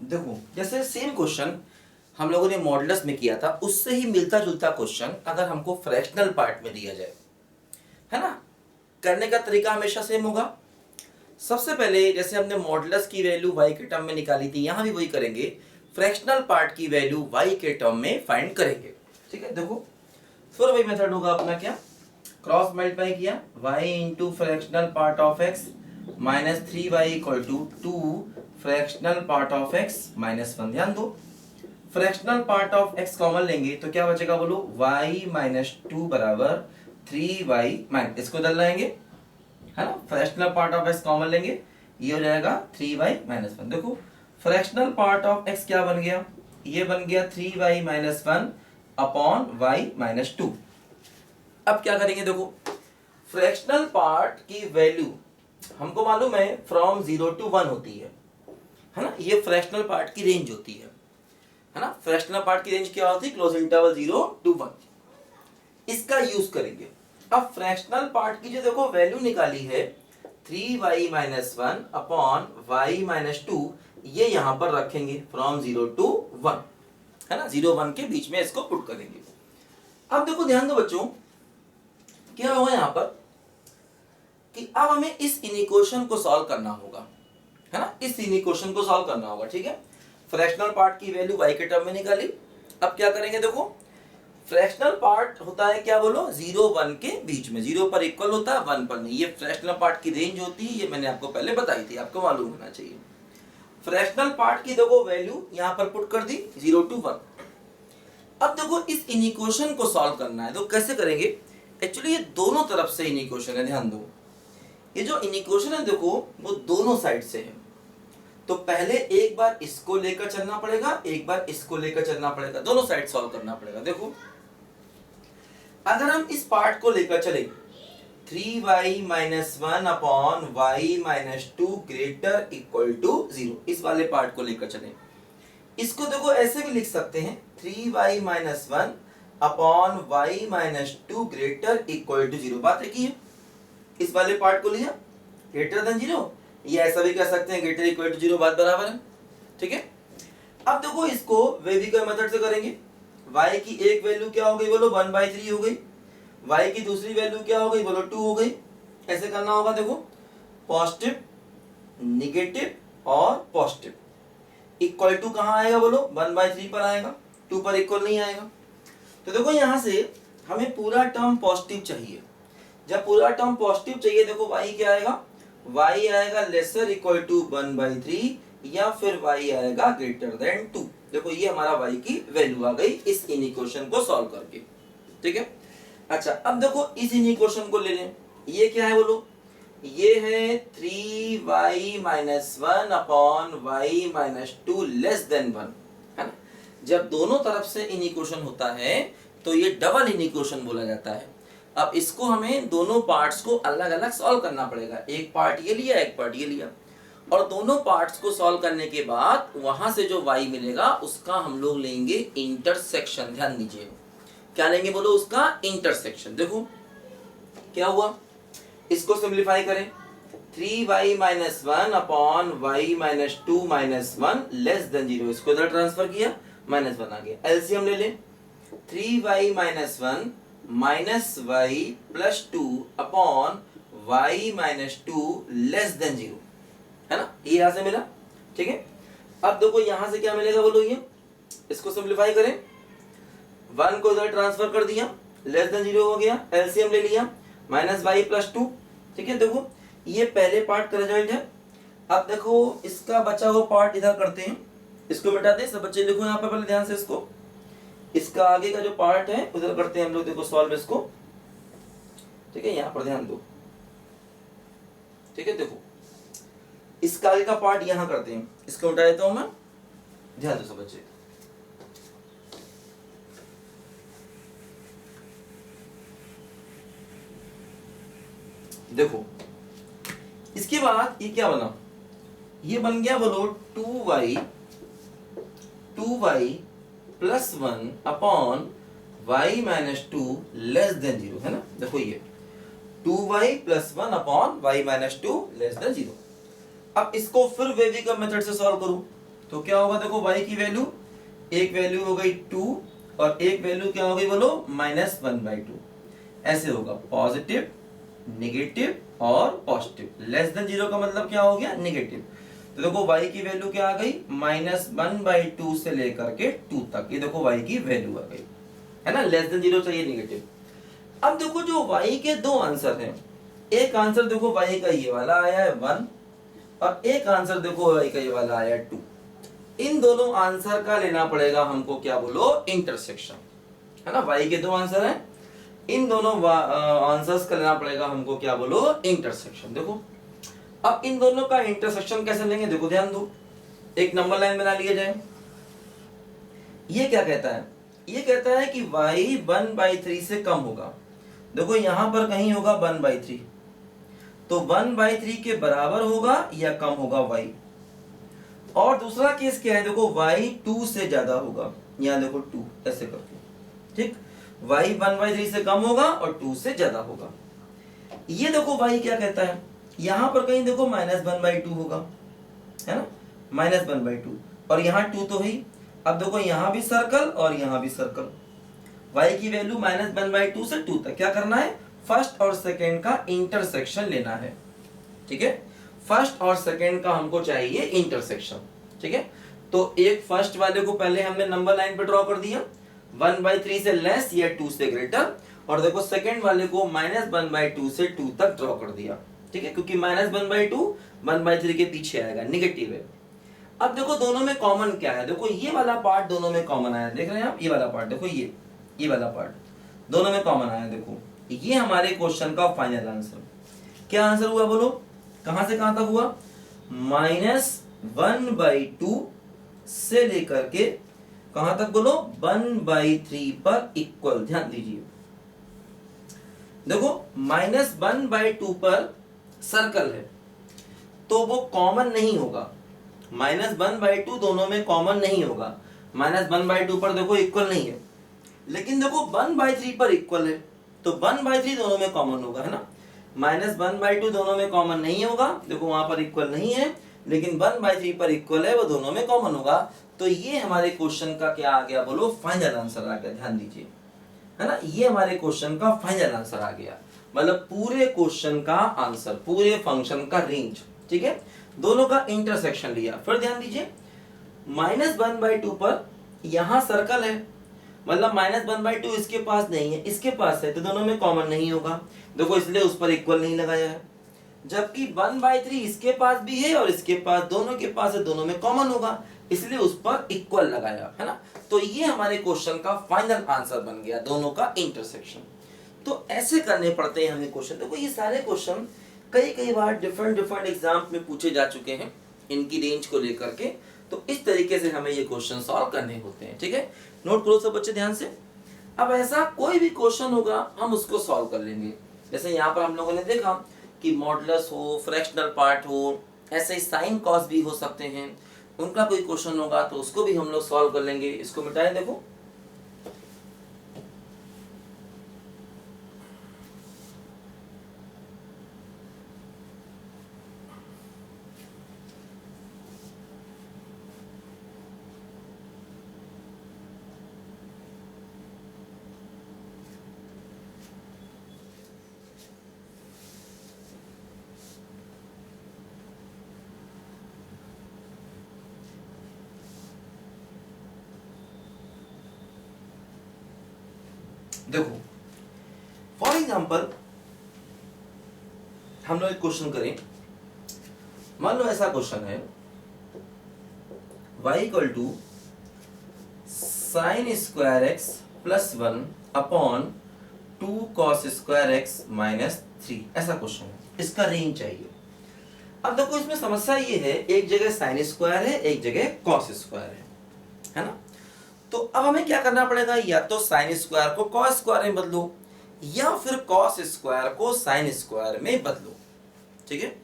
देखो जैसे same question हम लोगों ने मॉडुलस में किया था, उससे ही मिलता जुलता क्वेश्चन अगर हमको फ्रैक्शनल पार्ट में दिया जाए, है ना, करने का तरीका हमेशा सेम होगा। सबसे पहले जैसे हमने मॉडुलस की वैल्यू y के टर्म में निकाली थी, यहां भी वही करेंगे, फ्रैक्शनल पार्ट की वैल्यू y के टर्म में फाइंड करेंगे। ठीक है, देखो फिर वही मेथड होगा अपना, क्या क्रॉस मल्टीप्लाई किया y into fractional part of x minus 3y equal to 2 fractional part of x minus 1। ध्यान दो, fractional part of x common लेंगे तो क्या बचेगा बोलो, y माइनस 2 बराबर 3y माइनस, इसको डल लाएंगे, है ना, fractional part of x common लेंगे, ये हो जाएगा 3y माइनस 1। देखो फ्रैक्शनल पार्ट ऑफ x क्या बन गया, ये बन गया 3y minus 1 upon y minus 2। अब क्या करेंगे, देखो फ्रैक्शनल पार्ट की वैल्यू हमको मालूम है फ्रॉम 0 to 1 होती है ना, ये फ्रैक्शनल पार्ट की रेंज होती है ना, फ्रैक्शनल पार्ट की रेंज क्या होती है, क्लोज इंटरवल 0 to 1। इसका यूज करेंगे। अब फ्रैक्शनल पार्ट की जो देखो वैल्यू निकाली है 3y minus 1 upon y minus 2, ये यहां पर रखेंगे फ्रॉम 0 to 1, है ना, 0-1 के बीच में इसको पुट करेंगे। अब देखो ध्यान दो बच्चों, क्या होगा यहां पर कि अब हमें इस इनिक्वेशन को सॉल्व करना होगा, है ना, इस इनिक्वेशन को सॉल्व करना होगा। ठीक है, फ्रैक्शनल पार्ट की वैल्यू y के टर्म में निकाली। अब क्या करेंगे, देखो फ्रैक्शनल पार्ट होता है क्या बोलो, 0-1 के बीच में, 0 पर इक्वल होता है 1 पर नहीं, ये फ्रैक्शनल पार्ट की रेंज होती है, ये मैंने आपको पहले बताई थी, आपको मालूम होना चाहिए। फ्रैक्शनल पार्ट की देखो वैल्यू यहां पर पुट कर दी 0 to 1। अब देखो इस इनिक्वेशन को सॉल्व करना है, तो कैसे करेंगे, एक्चुअली ये दोनों तरफ से इनिक्वेशन है, ध्यान दो, ये जो इनिक्वेशन है देखो वो दोनों साइड से है, तो पहले एक बार इसको लेकर चलना पड़ेगा, एक बार इसको लेकर चलना पड़ेगा, दोनों साइड सॉल्व करना पड़ेगा। देखो अगर हम इस पार्ट को लेकर चले 3y minus 1 upon y minus 2 greater equal to 0, इस वाले पार्ट को लेकर चले, इसको देखो ऐसे भी लिख सकते हैं 3y minus 1 upon y minus 2 greater equal to 0। बात है कि इस वाले पार्ट को लिया ग्रेटर देन 0, ये ऐसा भी कर सकते हैं ग्रेटर इक्वल टू 0, बात बराबर है। ठीक है, अब देखो इसको वेविकर मेथड से करेंगे। y की एक वैल्यू क्या हो गई बोलो, 1/3 हो गई, y की दूसरी वैल्यू क्या हो गई बोलो, 2 हो गई। ऐसे करना होगा, देखो पॉजिटिव निगेटिव और पॉजिटिव, इक्वल टू कहां आएगा बोलो, 1/3 पर आएगा, 2 पर इक्वल नहीं आएगा। तो देखो यहां से हमें पूरा टर्म पॉजिटिव चाहिए, जब पूरा टर्म पॉजिटिव चाहिए, देखो y क्या आएगा, y आएगा लेसर इक्वल टू 1/3 या फिर y आएगा ग्रेटर देन 2। देखो ये हमारा y की वैल्यू आ गई इस इनिक्वेशन को सॉल्व करके। ठीक है, अच्छा अब देखो इस इनिक्वेशन को ले लें, ये क्या है बोलो, ये है 3y minus 1 upon y minus 2 less than 1, है ना। जब दोनों तरफ से इनिक्वेशन होता है तो ये डबल इनिक्वेशन बोला जाता है। अब इसको हमें दोनों पार्ट्स को अलग अलग सॉल्व करना पड़ेगा, एक पार्ट ये लिया एक पार्ट ये लिया, और दोनों पार्ट्स को सॉल्व करने के बाद वहां से जो y मिलेगा उसका हम लोग लेंगे इंटरसेक्शन। ध्यान दीजिए, क्या लेंगे बोलो, उसका इंटरसेक्शन। देखो क्या हुआ, इसको सिंप्लीफाई करें, 3y minus 1 upon y minus 2 minus 1 less than 0, इसको इधर ट्रांसफर किया, माइनस 1 आ गया। एलसीएम ले लें, 3y minus 1 minus y plus 2 upon y minus 2 less than 0, है ना, ये यहां से मिला। ठीक है, अब देखो यहां से क्या मिलेगा बोलो, ये इसको सिंप्लीफाई करें, 1 को इधर ट्रांसफर कर दिया, लेस देन 0 हो गया, एलसीएम ले लिया, माइनस y प्लस 2। ठीक है, देखो ये पहले पार्ट का रिजल्ट है। अब देखो इसका बचा हुआ पार्ट इधर करते हैं, इसको मिटा दें सब बच्चे, देखो यहाँ पर पहले ध्यान से इसको, इसका आगे का जो पार्ट है उधर करते हैं हम लोग, देखो सॉल्व इसको। ठीक है, यहाँ पर ध्यान दो। ठीक है, देखो इसका आगे का पार्ट यहाँ करते हैं, इसको मिटा देता हूं मैं, ध्यान दो सब बच्चे। देखो इसके बाद ये क्या बना, ये बन गया बोलो 2y plus 1 upon y minus 2 less than 0, है ना। देखो ये 2y plus 1 upon y minus 2 less than 0। अब इसको फिर वेविकर मेथड से सॉल्व करूं तो क्या होगा देखो y की वैल्यू, एक वैल्यू हो गई 2 और एक वैल्यू क्या हो गई बोलो -1/2। ऐसे होगा पॉजिटिव, नेगेटिव और पॉजिटिव। लेस देन 0 का मतलब क्या हो गया नेगेटिव। तो देखो y की वैल्यू क्या आ गई -1/2 से लेकर के 2 तक, ये देखो y की वैल्यू आ गई, है ना। लेस देन 0 चाहिए नेगेटिव। अब देखो जो y के दो आंसर हैं, एक आंसर देखो y का ये वाला आया है 1 और एक आंसर देखो y का ये वाला आया है 2। इन दोनों आंसर का लेना पड़ेगा हमको क्या बोलो इंटरसेक्शन, है ना। y के दो आंसर हैं, इन दोनों आंसर्स का लेना पड़ेगा हमको क्या बोलो इंटरसेक्शन। देखो अब इन दोनों का इंटरसेक्शन कैसे लेंगे, देखो ध्यान दो, एक नंबर लाइन बना लिया जाए। ये क्या कहता है, ये कहता है कि y 1/3 से कम होगा। देखो यहां पर कहीं होगा 1/3, तो 1/3 के बराबर होगा या कम होगा y। और दूसरा केस क्या है, देखो y 2 से ज्यादा होगा, यहां देखो 2 ऐसे करके, ठीक। y 1/3 से कम होगा और 2 से ज्यादा होगा। ये देखो y क्या कहता है, यहां पर कहीं देखो -1/2 होगा, है ना, -1/2 और यहाँ 2 तो है ही। अब देखो यहाँ भी सर्कल और यहाँ भी सर्कल, y की वैल्यू -1/2 से 2 तक क्या करना है, फर्स्ट और सेकेंड का इंटरसेक्शन लेना है, ठीक है। फर्स्ट और सेकेंड का हमको चाहिए इंटरसेक्शन, ठीक है। तो एक फर्स्ट वाले को पहले हमने नंबर लाइन पे ड्रॉ कर दिया, 1/3 से लेस या 2 से ग्रेटर, और देखो सेकेंड वाले को -1/2 से 2 तक ड्रॉ कर दिया, ठीक है, क्योंकि -1/2 1/3 के पीछे आएगा, निगेटिव है। अब देखो दोनों में कॉमन क्या है, देखो ये वाला पार्ट दोनों में कॉमन आया, देख रहे हैं आप, ये वाला पार्ट देखो, ये वाला पार्ट दोनों में कॉमन आया। देखो ये हमारे क्वेश्चन का फाइनल आंसर, क्या आंसर हुआ बोलो, कहां से कहां तक हुआ, -1/2 से लेकर के कहां तक बोलो 1/3 पर इक्वल। ध्यान दीजिए, देखो -1/2 पर सर्कल है तो वो कॉमन नहीं होगा, -1/2 दोनों में कॉमन नहीं होगा, -1/2 पर देखो इक्वल नहीं है, लेकिन देखो 1/3 पर इक्वल है, तो 1/3 दोनों में कॉमन होगा, है ना। -1/2 दोनों में कॉमन नहीं होगा, देखो वहां पर इक्वल नहीं है, लेकिन 1/3 पर इक्वल है, वो दोनों में कॉमन होगा। तो ये हमारे क्वेश्चन का क्या आ गया बोलो, फाइनल आंसर आ गया। ध्यान दीजिए, है ना, ये हमारे क्वेश्चन का फाइनल आंसर आ गया, मतलब पूरे क्वेश्चन का आंसर, पूरे फंक्शन का रेंज, ठीक है। दोनों का इंटरसेक्शन लिया। फिर ध्यान दीजिए, -1/2 पर यहां सर्कल है, मतलब -1/2 इसके पास नहीं है, इसके पास है, तो दोनों में कॉमन नहीं होगा, देखो इसलिए उस पर इक्वल नहीं लगाया है। जबकि 1/3 इसके पास भी है और इसके पास, दोनों के पास है, दोनों में कॉमन होगा, इसलिए उस पर इक्वल लगाया, है ना। तो ये हमारे क्वेश्चन का फाइनल आंसर बन गया, दोनों का इंटरसेक्शन। तो ऐसे करने पड़ते हैं हमें क्वेश्चन। देखो ये सारे क्वेश्चन कई बार डिफरेंट एग्जाम में पूछे जा चुके हैं, इनकी रेंज को लेकर के। तो इस तरीके से हमें ये क्वेश्चन सॉल्व करने होते हैं, ठीक है। नोट करो सब बच्चे ध्यान से। अब ऐसा कोई भी क्वेश्चन होगा हम उसको सॉल्व कर लेंगे। जैसे यहाँ पर हम लोगों ने देखा कि मॉडुलस हो, फ्रैक्शनल पार्ट हो, ऐसे साइन कॉस भी हो सकते हैं, उनका कोई क्वेश्चन होगा तो उसको भी हम लोग सॉल्व कर लेंगे। इसको मिटाएं, देखो देखो फॉर एग्जांपल हम लोग एक क्वेश्चन करें। मान लो ऐसा क्वेश्चन है, y equal to sine square x plus 1 upon 2 cos square x minus 3, ऐसा क्वेश्चन है, इसका रेंज चाहिए। अब देखो इसमें समस्या ये है, एक जगह साइन स्क्वायर है, एक जगह कॉस स्क्वायर है ना। तो अब हमें क्या करना पड़ेगा, या तो साइन स्क्वायर को कॉस स्क्वायर में बदलो या फिर कॉस स्क्वायर को साइन स्क्वायर में बदलो, ठीक है।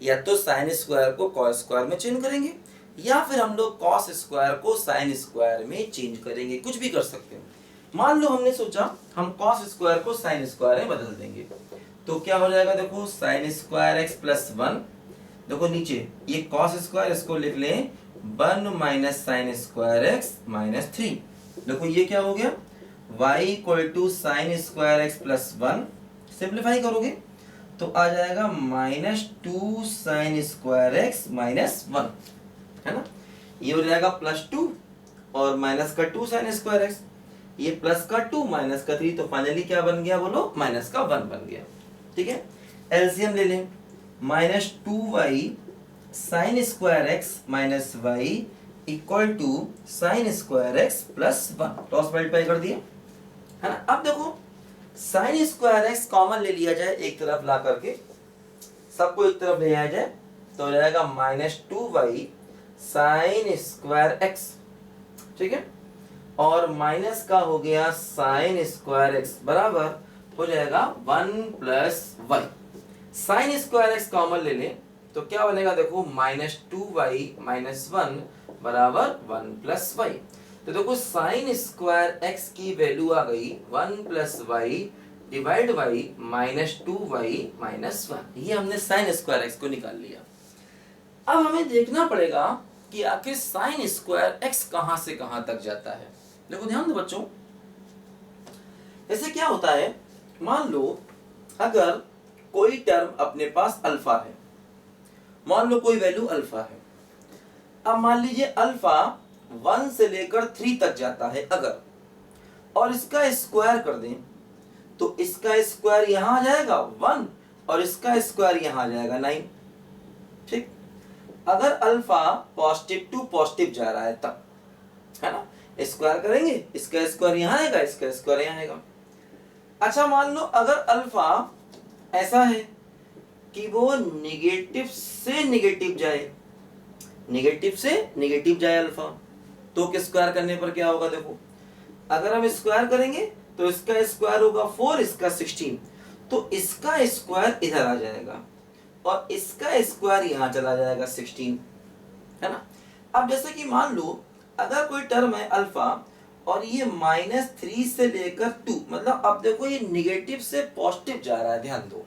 या तो साइन स्क्वायर को कॉस स्क्वायर में चेंज करेंगे या फिर हम लोग कॉस स्क्वायर को साइन स्क्वायर में चेंज करेंगे, कुछ भी कर सकते हैं। मान लो हमने सोचा हम कॉस स्क्वायर को साइन स्क्वायर में बदल देंगे, तो क्या हो जाएगा, देखो साइन स्क्वायर एक्स प्लस 1, देखो नीचे ये कॉस स्क्वायर, इसको लिख लें 1 minus sine square x minus 3। देखो ये क्या हो गया, y equal to sine square x plus 1। Simplify करोगे तो आ जाएगा -2 साइन स्क्वायर एक्स माइनस 1, है ना। ये हो जाएगा +2 और माइनस का 2 साइन स्क्वायर एक्स, ये प्लस का 2 माइनस का 3, तो फाइनली क्या बन गया बोलो, माइनस का 1 बन गया। ठीक है, एलसीएम ले लें, -2y sine square x minus y equal to sine square x plus 1, cross multiply कर दिया, है ना। अब देखो साइन स्क्वायर एक्स कॉमन ले लिया जाए, एक तरफ ला करके सबको एक तरफ ले आया जाए तो हो जाएगा -2y साइन स्क्वायर एक्स, ठीक है, और माइनस का हो गया साइन स्क्वायर एक्स बराबर हो जाएगा 1 plus y. Sine square x common ले लें तो क्या बनेगा, देखो -2y माइनस 1 बराबर 1 प्लस वाई। तो देखो साइन स्क्वायर एक्स की वैल्यू आ गई 1 plus y divide by -2y minus 1। ये हमने साइन स्क्वायर एक्स को निकाल लिया। अब हमें देखना पड़ेगा कि आखिर साइन स्क्वायर एक्स कहां से कहां तक जाता है। देखो ध्यान दो बच्चों, ऐसे क्या होता है, मान लो अगर कोई टर्म अपने पास अल्फा है, मान लो कोई वैल्यू अल्फा है, अब मान लीजिए अल्फा 1 से लेकर 3 तक जाता है अगर, और इसका स्क्वायर कर दें तो इसका स्क्वायर यहां आ जाएगा 1 और इसका स्क्वायर यहां आ जाएगा 9। ठीक, अगर अल्फा पॉजिटिव टू पॉजिटिव जा रहा है तब, है ना, स्क्वायर करेंगे, इसका स्क्वायर यहां आएगा, इसका स्क्वायर यहां आएगा। अच्छा मान लो अगर अल्फा ऐसा है कि वो निगेटिव से निगेटिव जाए, निगेटिव से निगेटिव जाए अल्फा, तो स्क्वायर करने पर क्या होगा, देखो अगर हम स्क्वायर करेंगे तो इसका स्क्वायर होगा 4, इसका 16, तो इसका स्क्वायर इधर आ जाएगा और इसका स्क्वायर यहां चला जाएगा 16, है ना। अब जैसे कि मान लो अगर कोई टर्म है अल्फा और ये -3 से लेकर 2, मतलब अब देखो ये निगेटिव से पॉजिटिव जा रहा है, ध्यान दो।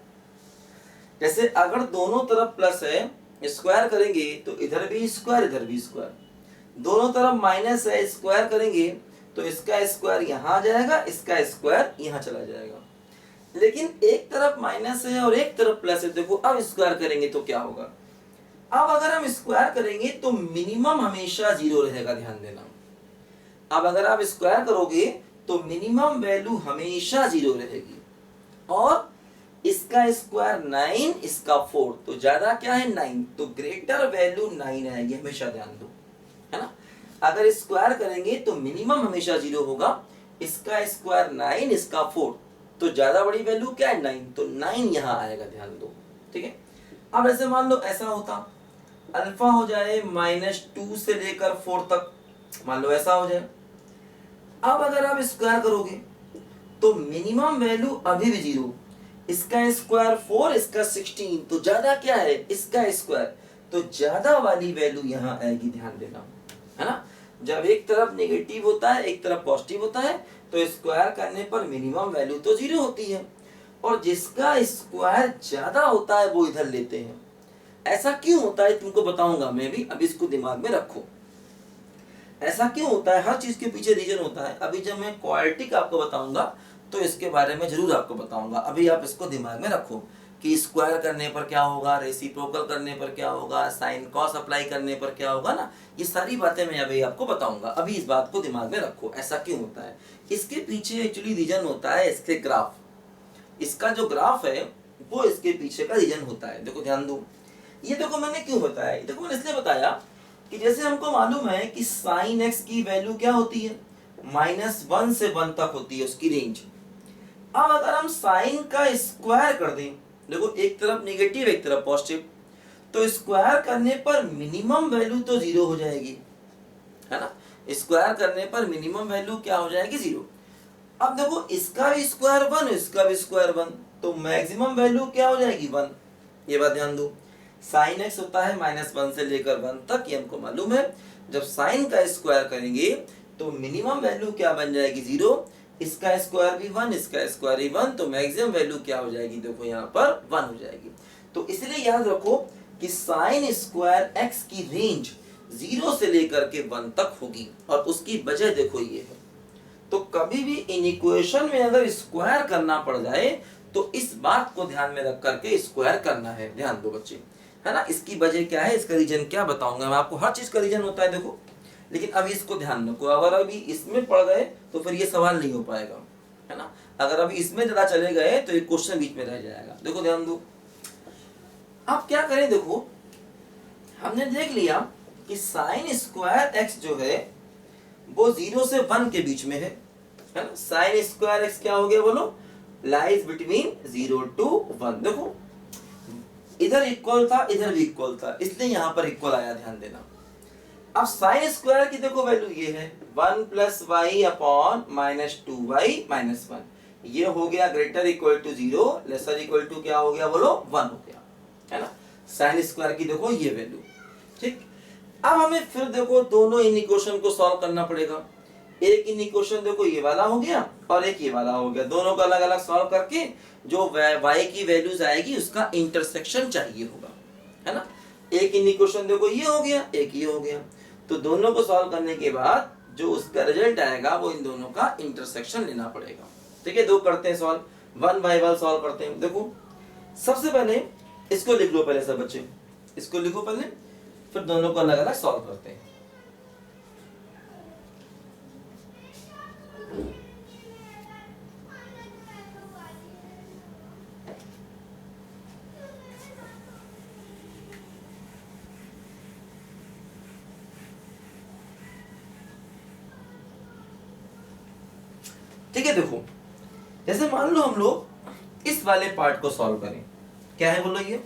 जैसे अगर दोनों तरफ प्लस है, स्क्वायर करेंगे तो इधर भी स्क्वायर इधर भी स्क्वायर, दोनों तरफ माइनस है, स्क्वायर करेंगे तो इसका स्क्वायर यहां आ जाएगा, इसका स्क्वायर यहां चला जाएगा। लेकिन एक तरफ माइनस है और एक तरफ प्लस है, देखो अब स्क्वायर करेंगे तो क्या होगा, अब अगर हम स्क्वायर करेंगे तो मिनिमम हमेशा 0 रहेगा, ध्यान देना। अब अगर आप स्क्वायर करोगे तो मिनिमम वैल्यू हमेशा 0 रहेगी, और इसका स्क्वायर 9, इसका 4, तो ज्यादा क्या है 9, तो ग्रेटर वैल्यू 9 आएगी, हमेशा ध्यान दो, है ना। अगर स्क्वायर करेंगे तो मिनिमम हमेशा 0 होगा, इसका स्क्वायर 9, इसका 4, तो ज्यादा बड़ी वैल्यू क्या है 9, तो 9 यहां आएगा, ध्यान दो। ठीक है, अब ऐसे मान लो ऐसा होता अल्फा हो जाए -2 से लेकर 4 तक, मान लो ऐसा हो जाए। अब अगर आप स्क्वायर करोगे तो मिनिमम वैल्यू अभी भी 0, इसका स्क्वायर 4, इसका 16, तो ज्यादा क्या है इसका स्क्वायर, तो ज्यादा वाली वैल्यू यहां आएगी, ध्यान देना, है ना। जब एक तरफ नेगेटिव होता है एक तरफ पॉजिटिव होता है तो स्क्वायर करने पर मिनिमम वैल्यू तो 0 होती है, और जिसका स्क्वायर ज्यादा होता है वो इधर लेते हैं। ऐसा क्यों होता है तुमको बताऊंगा मैं भी, अभी इसको दिमाग में रखो। ऐसा क्यों होता है, हर चीज के पीछे रीजन होता है। अभी जब मैं क्वाड्रेटिक आपको बताऊंगा तो इसके बारे में जरूर आपको बताऊंगा, अभी आप इसको दिमाग में रखो कि स्क्वायर करने पर क्या होगा, रेसिप्रोकल करने पर क्या होगा, साइन कॉस अप्लाई करने पर क्या होगा ना, ये सारी बातें मैं अभी आपको बताऊंगा। अभी इस बात को दिमाग में रखो, ऐसा क्यों होता है। इसके पीछे एक्चुअली रीजन होता है इसके ग्राफ, इसका जो ग्राफ है वो इसके पीछे का रीजन होता है। देखो ध्यान दो, ये देखो मैंने क्यों बताया, देखो मैंने इसलिए बताया कि जैसे हमको मालूम है कि साइन एक्स की वैल्यू क्या होती है, -1 से 1 तक होती है उसकी रेंज। अब अगर हम साइन का स्क्वायर कर दें, देखो एक तरफ नेगेटिव एक तरफ पॉजिटिव, तो स्क्वायर करने पर मिनिमम वैल्यू तो 0 हो जाएगी, है ना। स्क्वायर करने पर मिनिमम वैल्यू क्या हो जाएगी 0। अब देखो इसका भी स्क्वायर 1, इसका भी स्क्वायर 1, तो मैक्सिमम वैल्यू क्या हो जाएगी 1। ये बात ध्यान दो, साइन एक्स होता है -1 से लेकर 1 तक, ये हमको मालूम है। जब साइन का स्क्वायर करेंगे तो मिनिमम वैल्यू क्या बन जाएगी 0, इसका स्क्वायर भी 1, इसका स्क्वायर भी 1, तो मैक्सिमम वैल्यू क्या हो जाएगी, देखो यहाँ पर 1 हो जाएगी। तो इसलिए याद रखो कि साइन स्क्वायर एक्स की रेंज 0 से लेकर के 1 तक होगी और उसकी वजह देखो ये है। तो कभी भी इन इक्वेशन में अगर स्क्वायर करना पड़ जाए तो इस बात को ध्यान में रख करके स्क्वायर करना है। ध्यान दो बच्चे, है ना। इसकी वजह क्या है, इसका रीजन क्या बताऊंगा मैं आपको। हर चीज का रीजन होता है देखो, लेकिन अभी इसको ध्यान रखो। अगर अभी इसमें पड़ गए तो फिर ये सवाल नहीं हो पाएगा, है ना। अगर अभी इसमें ज्यादा चले गए तो एक क्वेश्चन बीच में रह जाएगा। देखो ध्यान दो, आप क्या करें, देखो हमने देख लिया कि साइन स्क्वायर एक्स जो है वो 0 से 1 के बीच में है ना। साइन स्क्वायर एक्स क्या हो गया बोलो, लाइज बिटवीन 0 to 1। देखो इधर इक्वल था, इधर भी इक्वल था, इसलिए यहां पर इक्वल आया, ध्यान देना। अब साइन स्क्वायर की देखो वैल्यू ये है 1 + y अपॉन -2y - 1। ये हो गया greater equal to 0, lesser equal to क्या हो गया बोलो, 1 हो गया, है ना। साइन स्क्वायर की देखो ये वैल्यू, ठीक। अब हमें फिर देखो दोनों इन इक्वेशन को सॉल्व करना पड़ेगा। एक इन इक्वेशन देखो ये वाला हो गया और एक ये वाला हो गया, दोनों को अलग अलग सॉल्व करके जो y की वैल्यूज आएगी उसका इंटरसेक्शन चाहिए होगा, है ना। एक इन इक्वेशन देखो ये हो गया, एक ये हो गया, तो दोनों को सॉल्व करने के बाद जो उसका रिजल्ट आएगा वो इन दोनों का इंटरसेक्शन लेना पड़ेगा। ठीक है, दो करते हैं सॉल्व, 1 बाय 1 सॉल्व करते हैं। देखो सबसे पहले इसको लिख लो, पहले सब बच्चे इसको लिखो पहले, फिर दोनों को अलग अलग सॉल्व करते हैं। ठीक है, देखो जैसे मान लो हम लोग इस वाले पार्ट को सॉल्व करें, क्या है बोलो ये,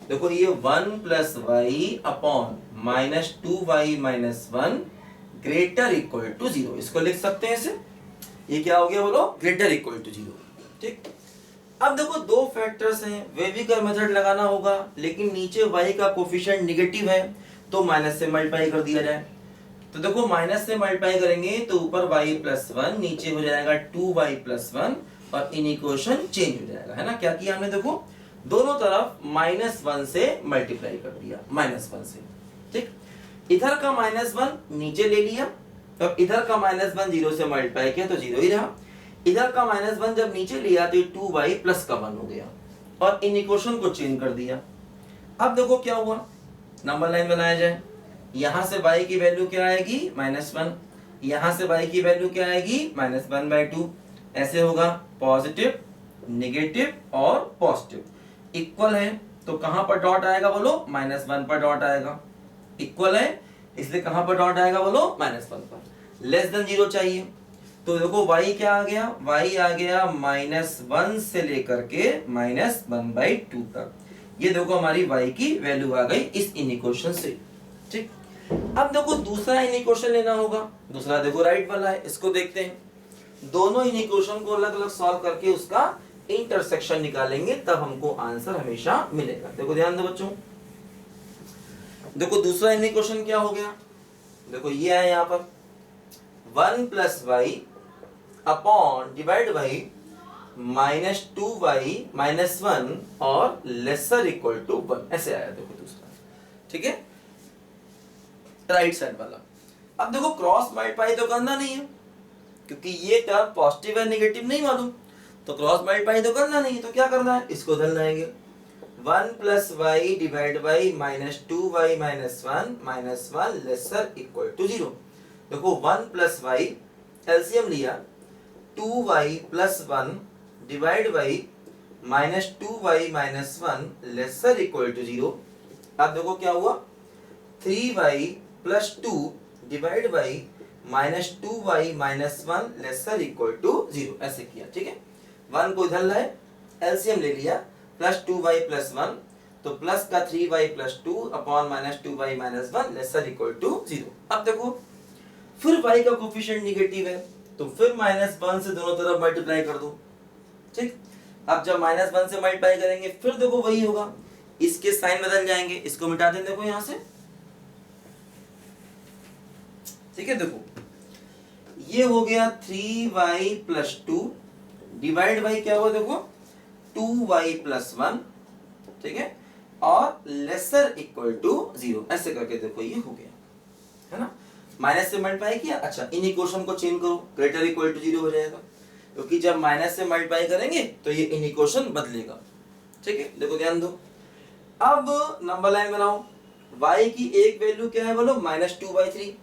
देखो ये 1 + y upon -2y - 1 greater equal to 0, इसको लिख सकते हैं ऐसे। ये क्या हो गया बोलो, ग्रेटर इक्वल टू 0। ठीक, अब देखो दो फैक्टर्स हैं, वेवी का मेथड लगाना होगा, लेकिन नीचे y का कोफिशिएंट नेगेटिव है तो माइनस से मल्टीप्लाई कर दिया जाए। तो देखो माइनस से मल्टीप्लाई करेंगे तो ऊपर y + 1, नीचे हो जाएगा 2y + 1 और इन इक्वेशन चेंज हो जाएगा, है ना। क्या किया हमने, देखो दोनों तरफ -1 से मल्टीप्लाई कर दिया, -1 से। ठीक, इधर का -1 नीचे ले लिया और इधर का -1 0 से मल्टीप्लाई किया तो 0 ही रहा। इधर का -1 जब नीचे लिया तो 2y + का 1 हो गया और इन इक्वेशन को चेंज कर दिया। अब देखो क्या हुआ, नंबर लाइन बनाया जाए, यहां से y की वैल्यू क्या आएगी, -1, यहां से y की वैल्यू क्या आएगी, -1/2। ऐसे होगा पॉजिटिव, नेगेटिव और पॉजिटिव। इक्वल है तो कहां पर डॉट आएगा बोलो, -1 पर डॉट आएगा। इक्वल है इसलिए कहां पर डॉट आएगा बोलो, -1 पर। लेस देन 0 चाहिए तो देखो y क्या आ गया, y आ गया -1 से लेकर के -1/2 तक। ये देखो हमारी y की वैल्यू आ गई इस इन इक्वेशन से। ठीक, अब देखो दूसरा इन इक्वेशन लेना होगा, दूसरा देखो राइट वाला है, इसको देखते हैं। दोनों इन इक्वेशन को अलग अलग सॉल्व करके उसका इंटरसेक्शन निकालेंगे, तब हमको आंसर हमेशा मिलेगा। देखो ध्यान दो बच्चों, देखो दूसरा इन इक्वेशन क्या हो गया, देखो ये है यहाँ पर 1 + y upon divide by -2y - 1 और लेसर इक्वल टू 1, ऐसे आया देखो दूसरा। ठीक है, राइट साइड वाला। अब देखो क्रॉस मल्टीप्लाई तो करना नहीं है क्योंकि ये टर्म पॉजिटिव है नेगेटिव नहीं मालूम, तो क्रॉस मल्टीप्लाई तो करना नहीं है, तो क्या करना है, इसको धर लाएंगे 1 + y divide by -2y - 1 - 1 lesser equal to 0। देखो 1 + y एलसीएम लिया, 2y + 1 divide by -2y - 1 lesser equal to 0। अब देखो क्या हुआ, 3y + 2 divide by -2y - 1 lesser equal to 0, ऐसे किया। ठीक है, 1 को इधर लाए, एलसीएम ले लिया, +2y + 1 तो प्लस का 3y + 2 upon -2y - 1 lesser equal to 0। अब देखो फिर y का कोफिशिएंट नेगेटिव है तो फिर -1 से दोनों तरफ मल्टीप्लाई कर दो। ठीक, अब जब -1 से मल्टीप्लाई करेंगे फिर देखो वही होगा, इसके साइन बदल जाएंगे, इसको मिटा दें देखो यहां से। ठीक है, देखो ये हो गया 3y + 2 डिवाइड बाई क्या हुआ, देखो 2y + 1। ठीक है, और लेसर इक्वल टू 0, ऐसे करके देखो ये हो गया। है ना, माइनस से मल्टीप्लाई किया, अच्छा इन इक्वेशन को चेंज करो, ग्रेटर इक्वल टू 0 हो जाएगा, क्योंकि जब माइनस से मल्टीप्लाई करेंगे तो ये इन इक्वेशन बदलेगा। ठीक है, देखो ध्यान दो, अब नंबर लाइन बनाओ, y की एक वैल्यू क्या है बोलो -2/3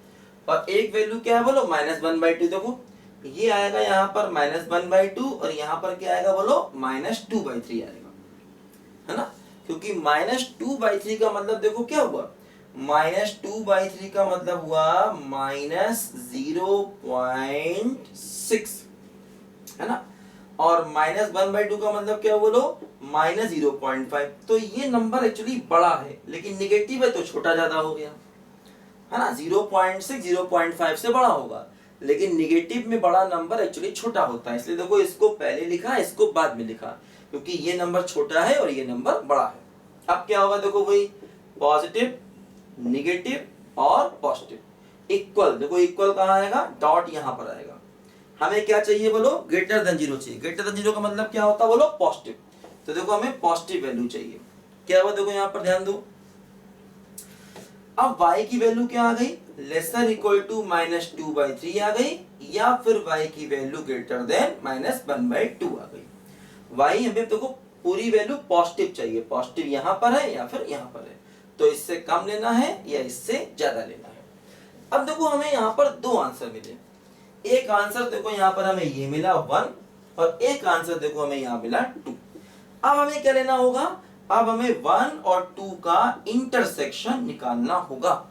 और एक वैल्यू क्या है बोलो -1/2। देखो ये आएगा यहाँ पर -1/2 और यहाँ पर क्या आएगा बोलो -2/3 आएगा, है ना, क्योंकि -2/3 का मतलब देखो क्या हुआ, -2/3 का मतलब हुआ -0.6, है ना, और -1/2 का मतलब क्या बोलो -0.5। तो ये नंबर एक्चुअली बड़ा है, लेकिन निगेटिव है तो छोटा ज्यादा हो गया, है ना, 0.6 0.5 से बड़ा होगा, लेकिन निगेटिव में बड़ा नंबर एक्चुअली छोटा होता है, इसलिए देखो इसको पहले लिखा इसको बाद में लिखा, क्योंकि ये नंबर छोटा है और ये नंबर बड़ा है। अब क्या होगा देखो वही, पॉजिटिव निगेटिव और पॉजिटिव इक्वल, देखो इक्वल कहाँ आएगा, डॉट यहाँ पर आएगा। हमें क्या चाहिए बोलो, ग्रेटर देन 0 चाहिए। ग्रेटर देन 0 का मतलब क्या होता है बोलो, पॉजिटिव, तो देखो हमें पॉजिटिव वैल्यू चाहिए। क्या हुआ देखो यहाँ पर ध्यान दो, अब y की वैल्यू क्या आ गई, लेसर इक्वल टू -2/3 आ गई, या फिर y की वैल्यू ग्रेटर देन -1/2 आ गई। y हमें देखो पूरी वैल्यू पॉजिटिव चाहिए, पॉजिटिव यहाँ पर है या फिर यहाँ पर है, तो इससे कम लेना है या इससे ज्यादा लेना है। अब देखो हमें यहाँ पर दो आंसर मिले, एक आंसर देखो यहाँ पर हमें ये मिला 1 और एक आंसर देखो हमें यहाँ मिला 2। अब हमें क्या लेना होगा, अब हमें 1 और 2 का इंटरसेक्शन निकालना होगा,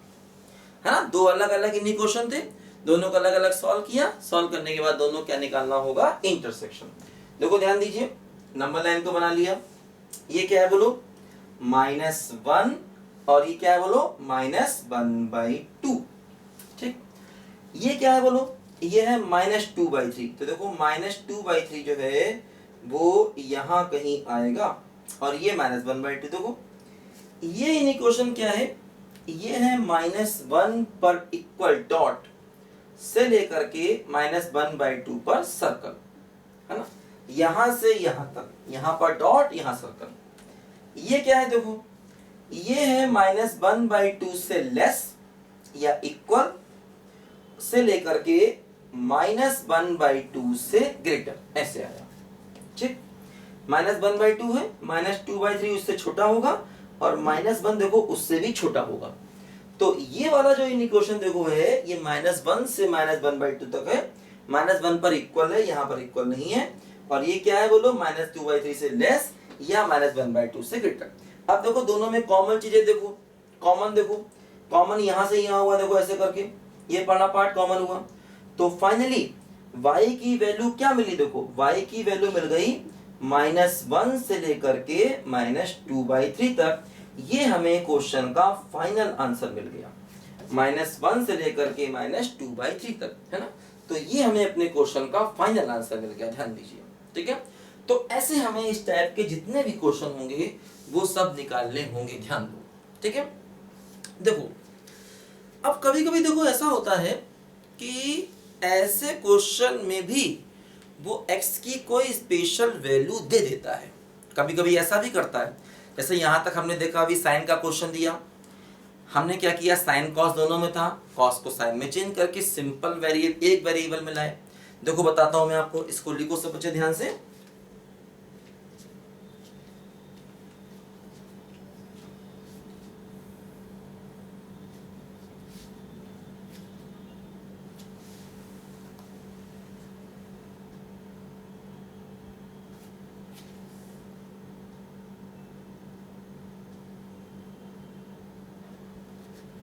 है ना, दो अलग अलग इक्वेशन थे, दोनों को अलग अलग सॉल्व किया, सॉल्व करने के बाद दोनों क्या निकालना होगा, इंटरसेक्शन। देखो ध्यान दीजिए, नंबर लाइन को बना लिया, ये क्या है बोलो -1 और ये क्या है बोलो -1/2। ठीक, ये क्या है बोलो, ये है -2/3, तो देखो -2/3 जो है वो यहाँ कहीं आएगा और ये -1/2। देखो ये इन इक्वेशन क्या है, ये है -1 पर इक्वल डॉट से लेकर के -1/2 पर सर्कल, है ना, यहां से यहां तक, यहां पर डॉट यहां सर्कल। ये क्या है देखो, ये है -1/2 से लेस या इक्वल से लेकर के -1/2 से ग्रेटर, ऐसे आया। ठीक, -1/2 है, -2/3 उससे छोटा होगा और -1 देखो उससे भी छोटा होगा, तो ये वाला जो इन इक्वेशन देखो है ये -1 से -1/2 तक है, -1 पर इक्वल है, यहाँ पर इक्वल नहीं है, और ये क्या है बोलो -2/3 से लेस या -1/2 से ग्रेटर। अब देखो दोनों में कॉमन चीजें देखो, देखो कॉमन यहाँ से यहाँ हुआ, देखो ऐसे करके ये पहला पार्ट कॉमन हुआ, तो फाइनली y की वैल्यू क्या मिली, देखो y की वैल्यू मिल गई -1 से लेकर के -2/3 तक। ये हमें क्वेश्चन का फाइनल आंसर मिल गया, -1 से लेकर के -2/3 तक, है ना, तो ये हमें अपने क्वेश्चन का फाइनल आंसर मिल गया, ध्यान दीजिए। ठीक है, तो ऐसे हमें इस टाइप के जितने भी क्वेश्चन होंगे वो सब निकालने होंगे, ध्यान दो। ठीक है, देखो अब कभी कभी देखो ऐसा होता है कि ऐसे क्वेश्चन में भी वो x की कोई स्पेशल वैल्यू दे देता है, कभी कभी ऐसा भी करता है। जैसे यहाँ तक हमने देखा अभी साइन का क्वेश्चन दिया, हमने क्या किया, साइन कॉस दोनों में था, कॉस को साइन में चेंज करके सिंपल वेरिएबल एक वेरिएबल में लाए। देखो बताता हूँ मैं आपको, इसको लिखो सब बच्चे ध्यान से,